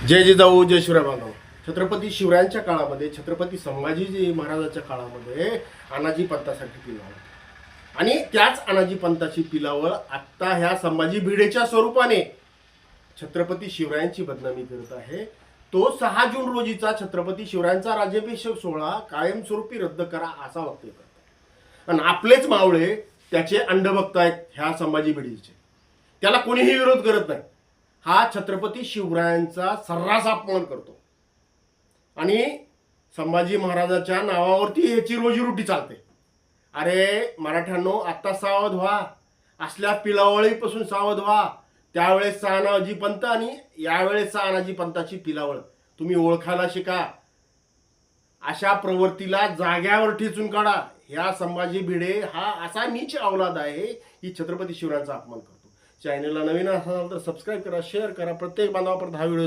जय जिजाऊ जय शिवराय बांधव. छत्रपती शिवरायांच्या काळामध्ये, छत्रपती संभाजी महाराजांच्या काळामध्ये अनाजी पंथासाठी पिलावळ आणि त्याच अनाजी पंथाची पिलावळ आत्ता ह्या संभाजी भिडेच्या स्वरूपाने छत्रपती शिवरायांची बदनामी करत आहे. तो 6 जून रोजीचा छत्रपती शिवरायांचा राज्याभिषेक सोहळा कायमस्वरूपी रद्द करा असा वक्तव्य करतात आणि आपलेच मावळे त्याचे अंड बघतायत ह्या संभाजी भिडेचे. त्याला कोणीही विरोध करत नाही. हा छत्रपती शिवरायांचा सर्रास अपमान करतो आणि संभाजी महाराजांच्या नावावरती ह्याची रोजीरोटी चालते. अरे मराठ्यांनो, आता सावध व्हा. असल्या पिलावळीपासून सावध व्हा. त्यावेळेस अनाजी पंथ आणि यावेळेस अनाजी पंथाची पिलावळ तुम्ही ओळखायला शिका. अशा प्रवृत्तीला जाग्यावर ठेचून काढा. ह्या संभाजी भिडे हा असा नीच अवलाद आहे की छत्रपती शिवरायांचा अपमान करतो. चॅनलला नवीन असाल तर सबस्क्राईब करा, शेअर करा. प्रत्येक बांधवापर्यंत हा व्हिडिओ